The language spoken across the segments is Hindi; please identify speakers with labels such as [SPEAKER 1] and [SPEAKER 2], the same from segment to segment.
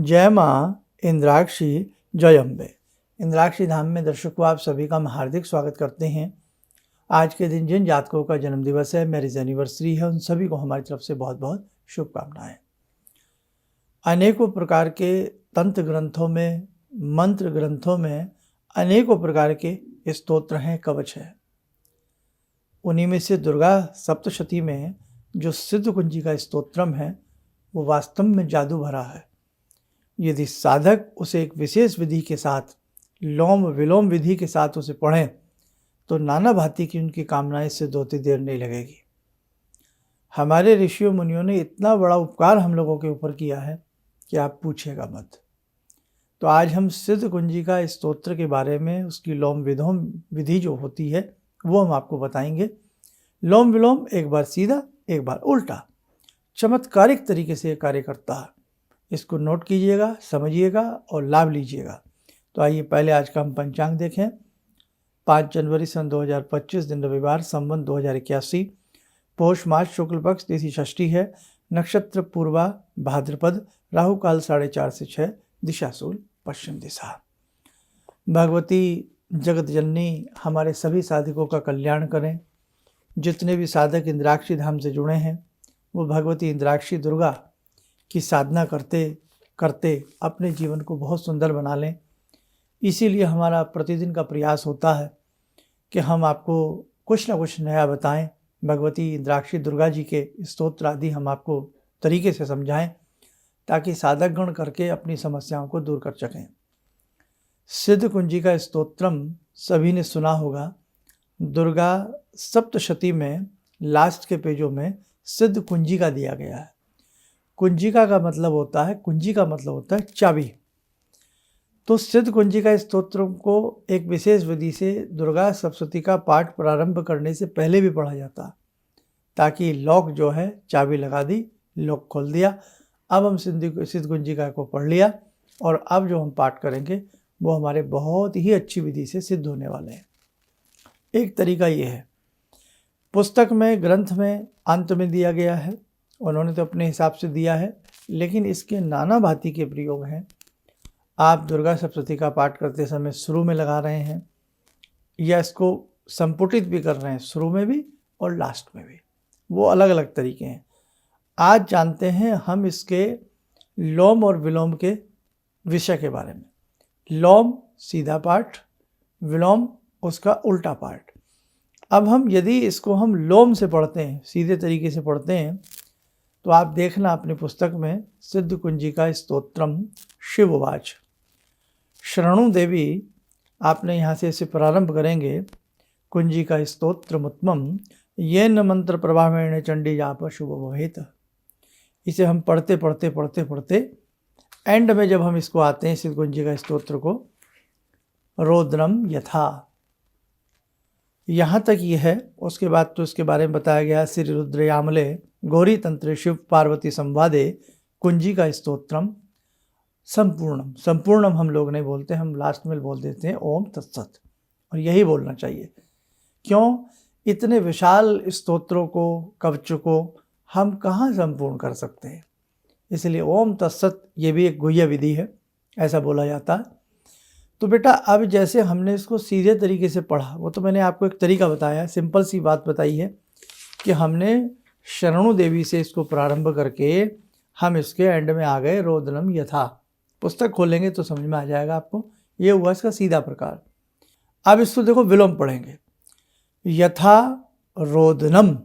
[SPEAKER 1] जय माँ इंद्राक्षी जय अम्बे। इंद्राक्षी धाम में दर्शकों आप सभी का हम हार्दिक स्वागत करते हैं। आज के दिन जिन जातकों का जन्म दिवस है, मैरिज एनिवर्सरी है, उन सभी को हमारी तरफ से बहुत बहुत शुभकामनाएं। अनेकों प्रकार के तंत्र ग्रंथों में, मंत्र ग्रंथों में अनेकों प्रकार के स्तोत्र हैं, कवच है। उन्हीं में से दुर्गा सप्तशती में जो सिद्ध कुंजी का स्तोत्रम है वो वास्तव में जादू भरा है। यदि साधक उसे एक विशेष विधि के साथ, लोम विलोम विधि के साथ उसे पढ़ें तो नाना भांति की उनकी कामनाएं सिद्ध होती देर नहीं लगेगी। हमारे ऋषियों मुनियों ने इतना बड़ा उपकार हम लोगों के ऊपर किया है कि आप पूछिएगा मत। तो आज हम सिद्ध कुंजी का स्तोत्र के बारे में, उसकी लोम विलोम विधि जो होती है वो हम आपको बताएंगे। लोम विलोम एक बार सीधा एक बार उल्टा चमत्कारिक तरीके से कार्य करता है। इसको नोट कीजिएगा, समझिएगा और लाभ लीजिएगा। तो आइए पहले आज का हम पंचांग देखें। 5 जनवरी सन 2025 दिन रविवार, संवत 2081, पौष मास शुक्ल पक्ष, तिथि षष्ठी है, नक्षत्र पूर्वा भाद्रपद, राहु काल 4:30 से 6, दिशा शूल पश्चिम दिशा। भगवती जगत जननी हमारे सभी साधकों का कल्याण करें। जितने भी साधक इंद्राक्षी धाम से जुड़े हैं वो भगवती इंद्राक्षी दुर्गा की साधना करते करते अपने जीवन को बहुत सुंदर बना लें। इसीलिए हमारा प्रतिदिन का प्रयास होता है कि हम आपको कुछ ना कुछ नया बताएं। भगवती इंद्राक्षी दुर्गा जी के स्तोत्र आदि हम आपको तरीके से समझाएं ताकि साधकगण करके अपनी समस्याओं को दूर कर सकें। सिद्ध कुंजी का स्तोत्रम सभी ने सुना होगा। दुर्गा सप्तशती में लास्ट के पेजों में सिद्ध कुंजी का दिया गया है। कुंजिका का मतलब होता है, कुंजी का मतलब होता है चाबी। तो सिद्ध कुंजी का स्तोत्र को एक विशेष विधि से दुर्गा सप्तशती का पाठ प्रारंभ करने से पहले भी पढ़ा जाता, ताकि लॉक जो है, चाबी लगा दी, लॉक खोल दिया। अब हम सिद्ध कुंजिका को पढ़ लिया और अब जो हम पाठ करेंगे वो हमारे बहुत ही अच्छी विधि से सिद्ध होने वाले हैं। एक तरीका ये है, पुस्तक में, ग्रंथ में अंत में दिया गया है, उन्होंने तो अपने हिसाब से दिया है, लेकिन इसके नाना भांति के प्रयोग हैं। आप दुर्गा सप्तशती का पाठ करते समय शुरू में लगा रहे हैं या इसको संपुटित भी कर रहे हैं, शुरू में भी और लास्ट में भी, वो अलग अलग तरीके हैं। आज जानते हैं हम इसके लोम और विलोम के विषय के बारे में। लोम सीधा पाठ, विलोम उसका उल्टा पाठ। अब हम यदि इसको हम लोम से पढ़ते हैं, सीधे तरीके से पढ़ते हैं, तो आप देखना अपनी पुस्तक में सिद्ध कुंजी का स्तोत्रम शिववाच। शरणु देवी, आपने यहाँ से इसे प्रारंभ करेंगे। कुंजी का स्तोत्रमुत्तमम येन मंत्र प्रभावेण चंडी जाप शुभ भवेत। इसे हम पढ़ते पढ़ते पढ़ते पढ़ते एंड में जब हम इसको आते हैं सिद्ध कुंजी का स्तोत्र को, रोद्रम यथा, यहाँ तक ये है। उसके बाद तो इसके बारे में बताया गया, श्री रुद्रयामले गौरी तंत्र शिव पार्वती संवादे कुंजी का स्तोत्रम संपूर्णम। संपूर्णम हम लोग नहीं बोलते, हम लास्ट में बोल देते हैं ओम तत्सत, और यही बोलना चाहिए। क्यों? इतने विशाल स्तोत्रों को, कवच को हम कहाँ संपूर्ण कर सकते हैं, इसलिए ओम तत्सत ये भी एक गुह्य विधि है, ऐसा बोला जाता है। तो बेटा अब जैसे हमने इसको सीधे तरीके से पढ़ा, वो तो मैंने आपको एक तरीका बताया, सिंपल सी बात बताई है कि हमने शरणु देवी से इसको प्रारंभ करके हम इसके एंड में आ गए रोदनम यथा। पुस्तक खोलेंगे तो समझ में आ जाएगा आपको, ये हुआ इसका सीधा प्रकार। अब इसको देखो विलोम पढ़ेंगे, यथा रोदनम,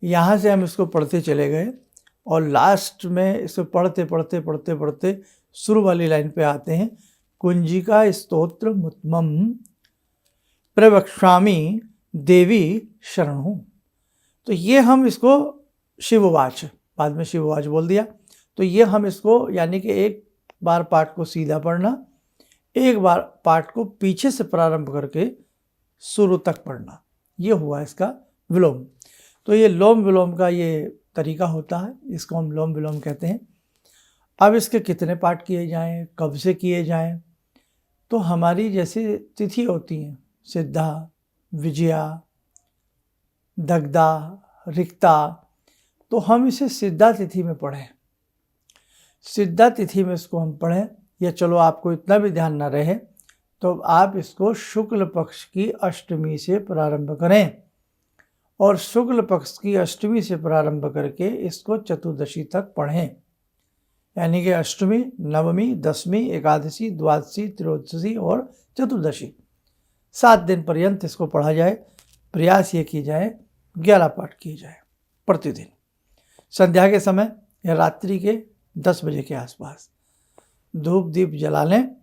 [SPEAKER 1] यहाँ से हम इसको पढ़ते चले गए और लास्ट में इसको पढ़ते पढ़ते पढ़ते पढ़ते शुरू वाली लाइन पे आते हैं, कुंजिका स्तोत्र मुत्तमम प्रवक्ष्यामि देवी शरणु। तो ये हम इसको शिववाच, बाद में शिववाच बोल दिया, तो ये हम इसको यानी कि एक बार पाठ को सीधा पढ़ना, एक बार पाठ को पीछे से प्रारंभ करके शुरू तक पढ़ना, ये हुआ इसका विलोम। तो ये लोम विलोम का ये तरीका होता है, इसको हम लोम विलोम कहते हैं। अब इसके कितने पाठ किए जाएं, कब से किए जाएं, तो हमारी जैसे तिथि होती हैं, सिद्धा, विजया, दग्धा, रिक्ता, तो हम इसे सिद्धा तिथि में पढ़ें। सिद्धा तिथि में इसको हम पढ़ें, या चलो आपको इतना भी ध्यान ना रहे तो आप इसको शुक्ल पक्ष की अष्टमी से प्रारंभ करें, और शुक्ल पक्ष की अष्टमी से प्रारंभ करके इसको चतुर्दशी तक पढ़ें। यानी कि अष्टमी, नवमी, दशमी, एकादशी, द्वादशी, त्रयोदशी और चतुर्दशी 7 दिन पर्यंत इसको पढ़ा जाए। प्रयास ये की जाए 11 पाठ किए जाए प्रतिदिन, संध्या के समय या रात्रि के 10 बजे के आसपास धूप दीप जला लें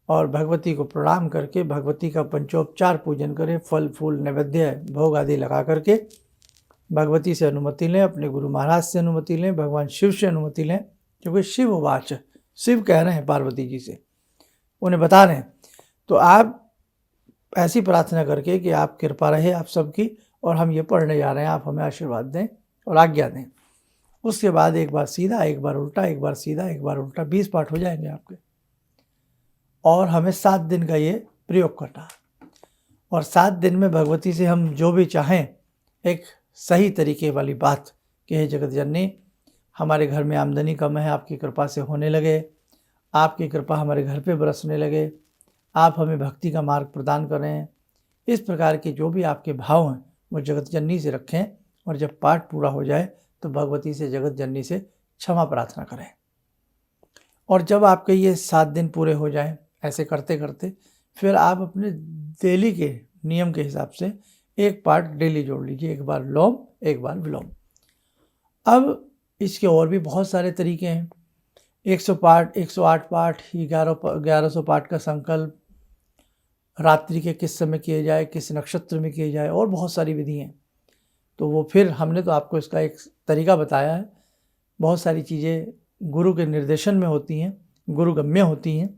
[SPEAKER 1] और भगवती को प्रणाम करके भगवती का पंचोपचार पूजन करें। फल फूल नैवेद्य भोग आदि लगा करके भगवती से अनुमति लें, अपने गुरु महाराज से अनुमति लें, भगवान शिव से अनुमति लें, क्योंकि शिव वाच, शिव कह रहे हैं पार्वती जी से, उन्हें बता रहे हैं। तो आप ऐसी प्रार्थना करके कि आप कृपा रहे आप सबकी, और हम ये पढ़ने जा रहे हैं, आप हमें आशीर्वाद दें और आज्ञा दें। उसके बाद एक बार सीधा, एक बार उल्टा, एक बार सीधा, एक बार उल्टा, 20 पाठ हो जाएंगे आपके। और हमें 7 दिन का ये प्रयोग करना है, और 7 दिन में भगवती से हम जो भी चाहें, एक सही तरीके वाली बात कि हे जगत जननी, हमारे घर में आमदनी कम है, आपकी कृपा से होने लगे, आपकी कृपा हमारे घर पे बरसने लगे, आप हमें भक्ति का मार्ग प्रदान करें। इस प्रकार के जो भी आपके भाव हैं वो जगत जननी से रखें, और जब पाठ पूरा हो जाए तो भगवती से, जगत जननी से क्षमा प्रार्थना करें। और जब आपके ये 7 दिन पूरे हो जाएं, ऐसे करते करते फिर आप अपने डेली के नियम के हिसाब से एक पाठ डेली जोड़ लीजिए, एक बार लोम, एक बार विलोम। अब इसके और भी बहुत सारे तरीके हैं। 100 पाठ, 108 पाठ, 1100 पाठ का संकल्प रात्रि के किस समय किए जाए, किस नक्षत्र में किए जाए, और बहुत सारी विधि हैं। तो वो फिर हमने तो आपको इसका एक तरीका बताया है। बहुत सारी चीज़ें गुरु के निर्देशन में होती हैं, गुरुगम्य होती हैं,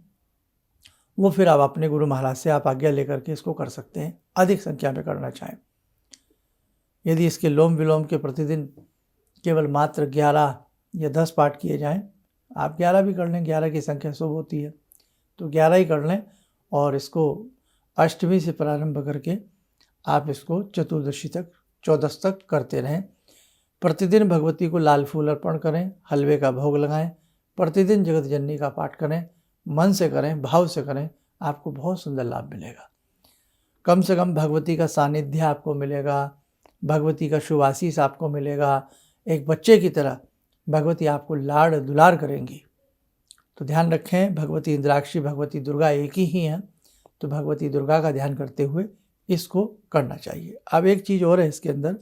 [SPEAKER 1] वो फिर आप अपने गुरु महाराज से आप आज्ञा लेकर के इसको कर सकते हैं, अधिक संख्या में करना चाहें। यदि इसके लोम विलोम के प्रतिदिन केवल मात्र 11 या 10 पाठ किए जाएं, आप 11 भी कर लें, 11 की संख्या शुभ होती है, तो 11 ही कर लें, और इसको अष्टमी से प्रारंभ करके आप इसको चतुर्दशी तक, 14 तक करते रहें। प्रतिदिन भगवती को लाल फूल अर्पण करें, हलवे का भोग लगाएं, प्रतिदिन जगत जननी का पाठ करें, मन से करें, भाव से करें, आपको बहुत सुंदर लाभ मिलेगा। कम से कम भगवती का सानिध्य आपको मिलेगा, भगवती का शुभ आशीष आपको मिलेगा। एक बच्चे की तरह भगवती आपको लाड़ दुलार करेंगी। तो ध्यान रखें, भगवती इंद्राक्षी, भगवती दुर्गा एक ही हैं, तो भगवती दुर्गा का ध्यान करते हुए इसको करना चाहिए। अब एक चीज़ और है इसके अंदर,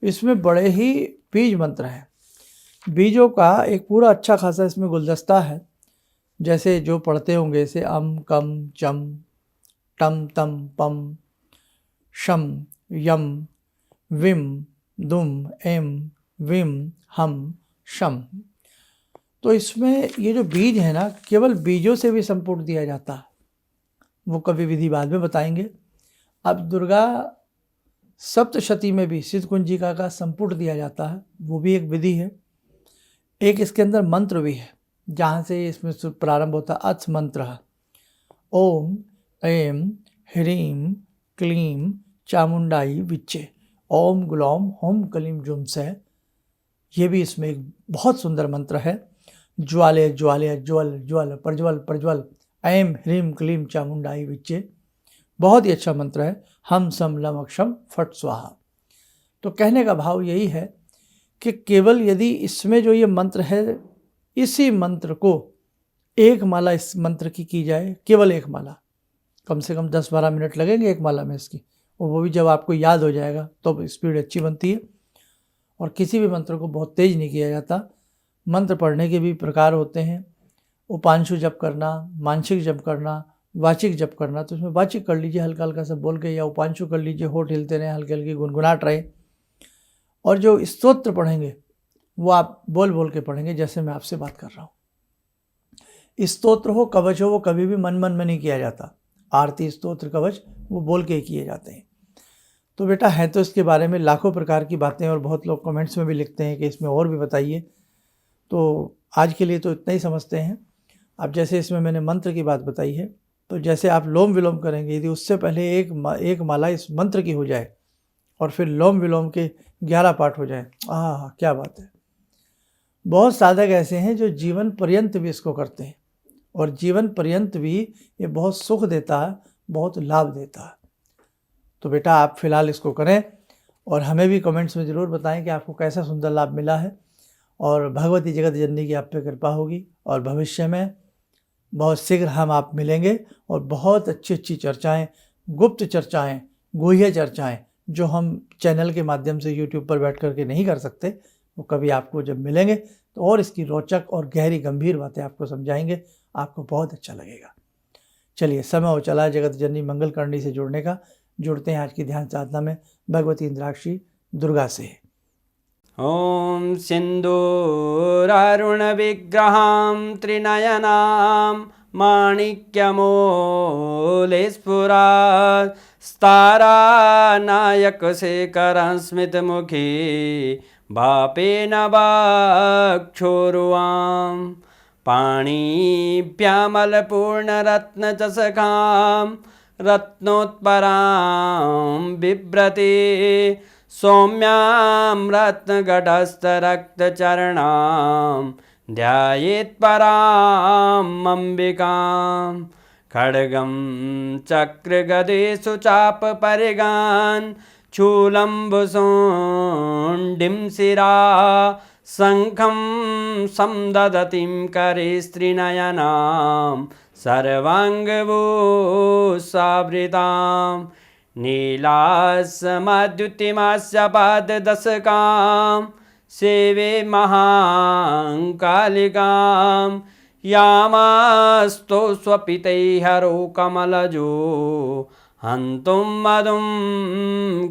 [SPEAKER 1] इसमें बड़े ही बीज मंत्र हैं। बीजों का एक पूरा अच्छा खासा इसमें गुलदस्ता है। जैसे जो पढ़ते होंगे, जैसे अम कम चम टम तम पम शम यम विम दुम एम विम हम शम। तो इसमें ये जो बीज है ना, केवल बीजों से भी संपुट दिया जाता है। वो कभी विधि बाद में बताएंगे। अब दुर्गा सप्तशती में भी सिद्ध कुंजिका का संपुट दिया जाता है, वो भी एक विधि है। एक इसके अंदर मंत्र भी है, जहाँ से इसमें प्रारंभ होता है अथ मंत्र, ओम ऐम ह्रीम क्लीम चामुंडाई विच्चे, ओम ग्लौम होम कलीम जुम से। ये भी इसमें एक बहुत सुंदर मंत्र है। ज्वाले ज्वाले ज्वल ज्वल प्रज्वल प्रज्वल ऐम ह्रीम क्लीम चामुंडाई विच्चे, बहुत ही अच्छा मंत्र है। हम सम लम अक्षम फट स्वाहा। तो कहने का भाव यही है कि केवल यदि इसमें जो ये मंत्र है, इसी मंत्र को एक माला इस मंत्र की जाए, केवल एक माला, कम से कम 10-12 मिनट लगेंगे एक माला में इसकी, और वो भी जब आपको याद हो जाएगा तो स्पीड अच्छी बनती है। और किसी भी मंत्र को बहुत तेज नहीं किया जाता। मंत्र पढ़ने के भी प्रकार होते हैं, उपांशु जप करना, मानसिक जप करना, वाचिक जप करना। तो उसमें वाचिक कर लीजिए हल्का हल्का सब बोल के, या उपांशु कर लीजिए, होठ हिलते रहे, हल्के हल्के गुनगुनाट रहे। और जो स्तोत्र पढ़ेंगे वो आप बोल बोल के पढ़ेंगे, जैसे मैं आपसे बात कर रहा हूँ। स्तोत्र हो, कवच हो, वो कभी भी मन मन में नहीं किया जाता। आरती, स्तोत्र, कवच वो बोल के किए जाते हैं। तो बेटा है तो इसके बारे में लाखों प्रकार की बातें, और बहुत लोग कमेंट्स में भी लिखते हैं कि इसमें और भी बताइए। तो आज के लिए तो इतना ही समझते हैं। अब जैसे इसमें मैंने मंत्र की बात बताई है, तो जैसे आप लोम विलोम करेंगे, यदि उससे पहले एक माला इस मंत्र की हो जाए और फिर लोम विलोम के 11 पाठ हो जाए, क्या बात है। बहुत साधक ऐसे हैं जो जीवन पर्यंत भी इसको करते हैं और जीवन पर्यंत भी ये बहुत सुख देता है, बहुत लाभ देता है। तो बेटा आप फिलहाल इसको करें और हमें भी कमेंट्स में ज़रूर बताएं कि आपको कैसा सुंदर लाभ मिला है। और भगवती जगत जननी की आप पे कृपा होगी और भविष्य में बहुत शीघ्र हम आप मिलेंगे और बहुत अच्छी अच्छी चर्चाएं, गुप्त चर्चाएं, गुह्य चर्चाएं जो हम चैनल के माध्यम से यूट्यूब पर बैठ करके नहीं कर सकते, वो कभी आपको जब मिलेंगे तो और इसकी रोचक और गहरी गंभीर बातें आपको समझाएंगे, आपको बहुत अच्छा लगेगा। चलिए समय हो चला जगत जननी मंगल करणी से जुड़ने का। जुड़ते हैं आज की ध्यान साधना में भगवती इंद्राक्षी दुर्गा से।
[SPEAKER 2] ॐ सिन्दूरारुण विग्रहां त्रिनयनां माणिक्यमूले स्फुरात् स्तारानायकशेखरं स्मितमुखी वापेन वक्षोरुवां पाणिभ्यामलपूर्णरत्नचषकां रत्नोत्परां बिभ्रति सौम्यां रत्नघटस्थरक्तचरणां ध्यायेत्परां अम्बिकां खड्गं चक्रगदेषु चापपरिगान् शूलम्बुशुण्डिं शिरा शङ्खं संदधतीं करे स्त्रीनयनां सर्वाङ्गभूषावृतां नीलासमद्युतिमास्य पाददशकां सेवे महाकालिकां यामास्तो स्वपितैहरो कमलजो हन्तुं मधुं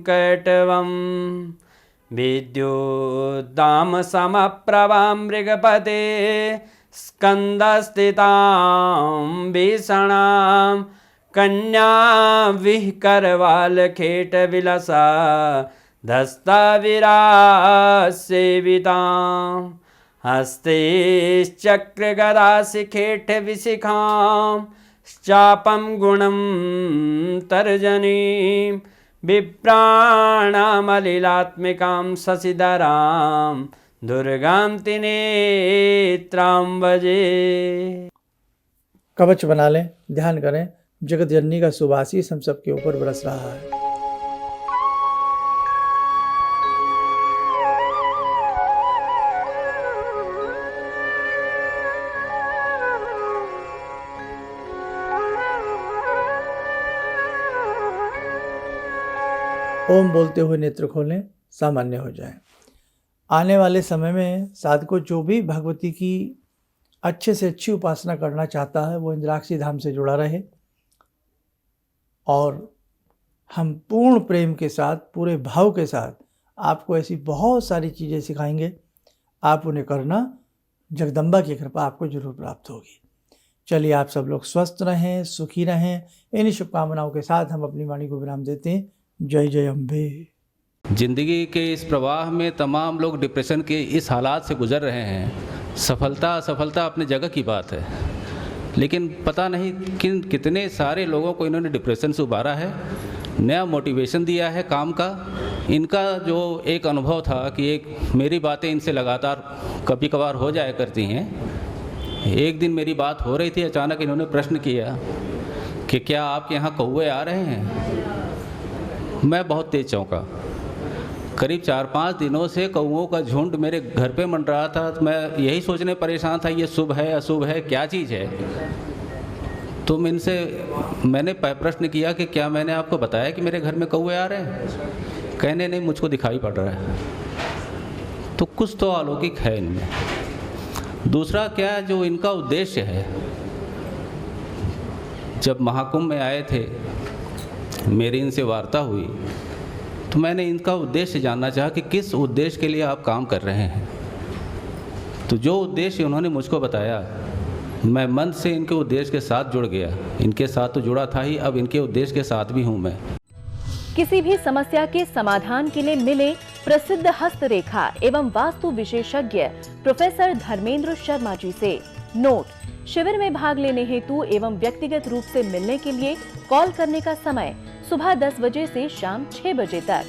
[SPEAKER 2] कैटवं विद्युद्दामसमप्रभां मृगपते स्कन्दस्थितां भीषणां कन्या विहकरवालखेटविलसा धस्ताविरासेवितां हस्तैश्चक्रगदाशिखेटविशिखां चापं गुणं तर्जनीं विप्राणामलिलात्मिकां शशिधरां दुर्गां त्रिनेत्रां भजे।
[SPEAKER 1] कवच बना लें, ध्यान करें, जगत जननी का शुभ आशीष हम सबके ऊपर बरस रहा है। ओम बोलते हुए नेत्र खोलें, सामान्य हो जाएं। आने वाले समय में साधकों जो भी भगवती की अच्छे से अच्छी उपासना करना चाहता है वो इंद्राक्षी धाम से जुड़ा रहे और हम पूर्ण प्रेम के साथ, पूरे भाव के साथ आपको ऐसी बहुत सारी चीज़ें सिखाएंगे। आप उन्हें करना, जगदम्बा की कृपा आपको जरूर प्राप्त होगी। चलिए आप सब लोग स्वस्थ रहें, सुखी रहें। इन्हीं शुभकामनाओं के साथ हम अपनी वाणी को विराम देते हैं। जय जय अम्बे।
[SPEAKER 3] जिंदगी के इस प्रवाह में तमाम लोग डिप्रेशन के इस हालात से गुजर रहे हैं। सफलता असफलता अपनी जगह की बात है, लेकिन पता नहीं कितने सारे लोगों को इन्होंने डिप्रेशन से उबारा है, नया मोटिवेशन दिया है काम का। इनका जो एक अनुभव था कि एक मेरी बातें इनसे लगातार कभी कभार हो जाया करती हैं। एक दिन मेरी बात हो रही थी, अचानक इन्होंने प्रश्न किया कि क्या आपके यहाँ कौवे आ रहे हैं। मैं बहुत तेज चौंका। करीब 4-5 दिनों से कौवों का झुंड मेरे घर पे मंडरा था। तो मैं यही सोचने परेशान था, ये शुभ है अशुभ है, क्या चीज़ है। तो मैंने प्रश्न किया कि क्या मैंने आपको बताया कि मेरे घर में कौवे आ रहे हैं। कहने नहीं, मुझको दिखाई पड़ रहा है। तो कुछ तो अलौकिक है इनमें। दूसरा क्या जो इनका उद्देश्य है, जब महाकुंभ में आए थे, मेरी इनसे वार्ता हुई तो मैंने इनका उद्देश्य जानना चाहा कि किस उद्देश्य के लिए आप काम कर रहे हैं। तो जो उद्देश्य उन्होंने मुझको बताया, मैं मन से इनके उद्देश्य के साथ जुड़ गया। इनके साथ तो जुड़ा था ही, अब इनके उद्देश्य के साथ भी हूँ मैं।
[SPEAKER 4] किसी भी समस्या के समाधान के लिए मिले प्रसिद्ध हस्तरेखा एवं वास्तु विशेषज्ञ प्रोफेसर धर्मेंद्र शर्मा जी से। नोट: शिविर में भाग लेने हेतु एवं व्यक्तिगत रूप से मिलने के लिए कॉल करने का समय सुबह 10 बजे से शाम 6 बजे तक।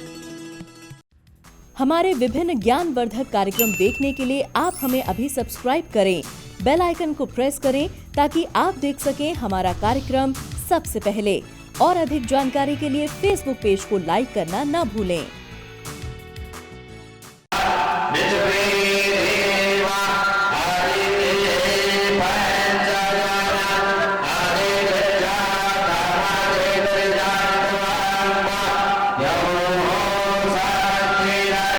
[SPEAKER 4] हमारे विभिन्न ज्ञानवर्धक कार्यक्रम देखने के लिए आप हमें अभी सब्सक्राइब करें, बेल आइकन को प्रेस करें ताकि आप देख सकें हमारा कार्यक्रम सबसे पहले। और अधिक जानकारी के लिए फेसबुक पेज को लाइक करना न भूलें।